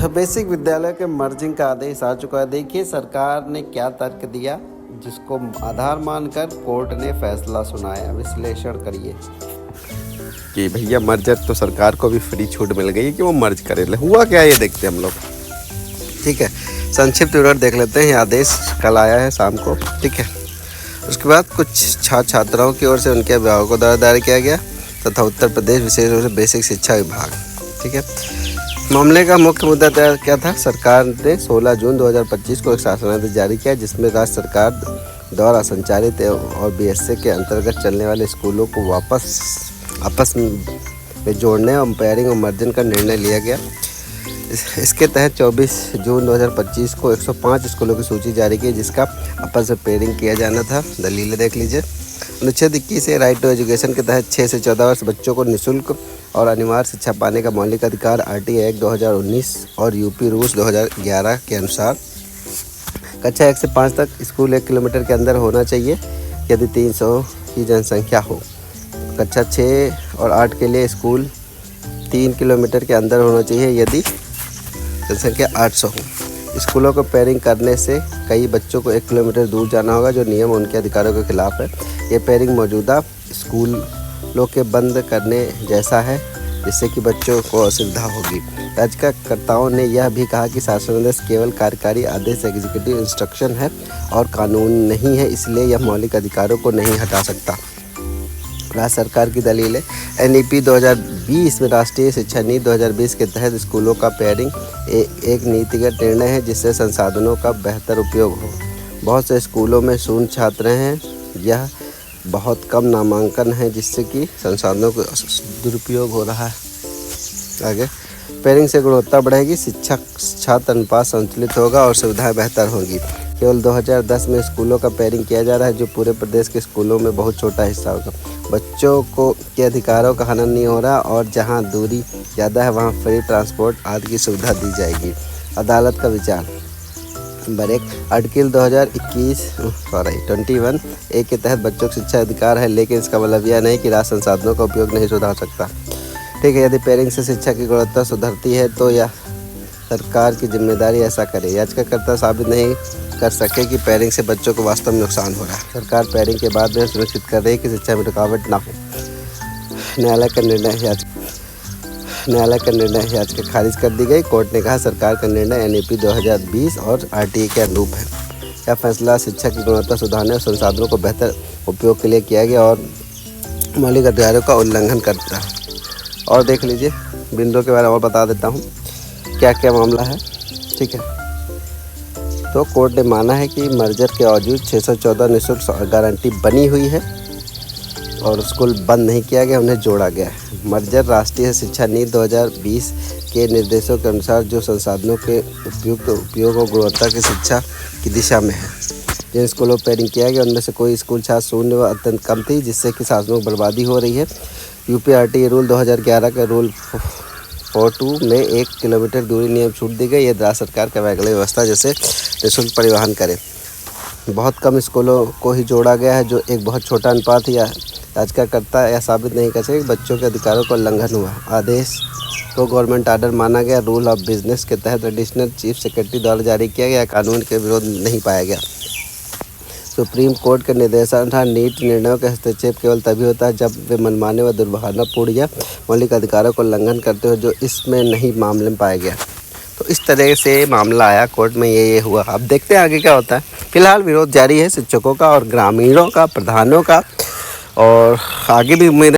Basic विद्यालय के merging का आदेश आ चुका है। देखिए सरकार ने क्या तर्क दिया, जिसको आधार मानकर कोर्ट ने फैसला सुनाया। विश्लेषण करिए कि भैया मर्जर तो सरकार को भी फ्री छूट मिल गई है कि वो मर्ज करे। हुआ क्या ये देखते हैं हम लोग। ठीक है, संक्षिप्त विवरण देख लेते हैं। आदेश कल आया है शाम को। ठीक है, उसके बाद कुछ छात्राओं की ओर से उनके अभिभावकों द्वारा दायर किया गया तथा उत्तर प्रदेश विशेष रूप से बेसिक शिक्षा विभाग। ठीक है, मामले का मुख्य मुद्दा क्या था। सरकार ने 16 जून 2025 को एक शासनादेश जारी किया, जिसमें राज्य सरकार द्वारा संचालित और बीएसए के अंतर्गत चलने वाले स्कूलों को आपस में जोड़ने और पेयरिंग और मर्जन का निर्णय लिया गया। इसके तहत 24 जून 2025 को 105 स्कूलों की सूची जारी की, जिसका आपस में पेयरिंग किया जाना था। दलीलें देख लीजिए। अनुच्छेद 21 राइट टू एजुकेशन के तहत 6 से 14 वर्ष बच्चों को निःशुल्क और अनिवार्य शिक्षा पाने का मौलिक अधिकार आरटीआई एक्ट 2019 और यूपी रूल्स 2011 के अनुसार कक्षा 1 से 5 तक स्कूल 1 किलोमीटर के अंदर होना चाहिए यदि 300 की जनसंख्या हो। कक्षा 6 और 8 के लिए स्कूल 3 किलोमीटर के अंदर होना चाहिए यदि जनसंख्या 800 हो। स्कूलों को पेयरिंग करने से कई बच्चों को 1 किलोमीटर दूर जाना होगा, जो नियम उनके अधिकारों के खिलाफ है। ये पेयरिंग मौजूदा स्कूलों के बंद करने जैसा है, जिससे कि बच्चों को असुविधा होगी। याचिकाकर्ताओं ने यह भी कहा कि शासनादेश केवल कार्यकारी आदेश एग्जीक्यूटिव इंस्ट्रक्शन है और कानून नहीं है, इसलिए यह मौलिक अधिकारों को नहीं हटा सकता। राज्य सरकार की दलील है। एनईपी 2020 में राष्ट्रीय शिक्षा नीति 2020 के तहत स्कूलों का पेयरिंग एक नीतिगत निर्णय है, जिससे संसाधनों का बेहतर उपयोग हो। बहुत से स्कूलों में शून्य छात्र हैं, यह बहुत कम नामांकन है, जिससे कि संसाधनों का दुरुपयोग हो रहा है। आगे, पेयरिंग से गुणवत्ता बढ़ेगी, शिक्षक छात्र अनुपात संतुलित होगा और सुविधाएं बेहतर होंगी। केवल 2010 में स्कूलों का पेयरिंग किया जा रहा है, जो पूरे प्रदेश के स्कूलों में बहुत छोटा हिस्सा होगा। बच्चों को के अधिकारों का हनन नहीं हो रहा और जहां दूरी ज़्यादा है वहां फ्री ट्रांसपोर्ट आदि की सुविधा दी जाएगी। अदालत का विचार। नंबर 1, आर्टिकल 21 ए के तहत बच्चों को शिक्षा अधिकार है, लेकिन इसका मतलब यह नहीं कि राज्य संसाधनों का उपयोग नहीं सुधार सकता। ठीक है, यदि पेयरिंग से शिक्षा की गुणवत्ता सुधरती है तो यह सरकार की जिम्मेदारी ऐसा करे। याचिकाकर्ता साबित नहीं कर सके कि पेयरिंग से बच्चों को वास्तव में नुकसान हो रहा है। सरकार पेयरिंग के बाद में सुनिश्चित कर रही है कि शिक्षा में रुकावट ना हो। न्यायालय का निर्णय याचिका खारिज कर दी गई। कोर्ट ने कहा सरकार का निर्णय एनईपी 2020 और आरटीआई के अनुरूप है। यह फैसला शिक्षा की गुणवत्ता सुधारने और संसाधनों को बेहतर उपयोग के लिए किया गया और मौलिक अधिकारों का उल्लंघन करता है। और देख लीजिए, बिंदुओं के बारे में और बता देता हूँ क्या क्या मामला है। ठीक है, तो कोर्ट ने माना है कि मर्जर के बावजूद 614 निःशुल्क गारंटी बनी हुई है और स्कूल बंद नहीं किया गया, उन्हें जोड़ा गया है। मर्जर राष्ट्रीय शिक्षा नीति 2020 के निर्देशों के अनुसार जो संसाधनों के उपयुक्त उपयोग और गुणवत्ता की शिक्षा की दिशा में है। जिन स्कूलों को पेयरिंग किया गया उनमें से कोई स्कूल छात्र शून्य व अत्यंत कम थी, जिससे कि साधनों की बर्बादी हो रही है। यूपीआरटीए रूल 2011 के रूल 42 में 1 किलोमीटर दूरी नियम छूट दी गई। यह राज्य सरकार का वैकल्पिक व्यवस्था जैसे निःशुल्क परिवहन करे। बहुत कम स्कूलों को ही जोड़ा गया है, जो एक बहुत छोटा अनुपात है। याचिकाकर्ता यह साबित नहीं कर सके कि बच्चों के अधिकारों का उल्लंघन हुआ। आदेश को गवर्नमेंट ऑर्डर माना गया। रूल ऑफ बिजनेस के तहत एडिशनल चीफ सेक्रेटरी द्वारा जारी किया गया, कानून के विरोध नहीं पाया गया। सुप्रीम कोर्ट के निर्देशानुसार नीट निर्णयों का हस्तक्षेप केवल तभी होता है जब वे मनमाने व दुर्भावनापूर्ण या मौलिक अधिकारों को उल्लंघन करते हो, जो इसमें नहीं मामले में पाया गया। तो इस तरह से मामला आया कोर्ट में, ये हुआ। अब देखते हैं आगे क्या होता है। फिलहाल विरोध जारी है शिक्षकों का और ग्रामीणों का, प्रधानों का, और आगे भी उम्मीद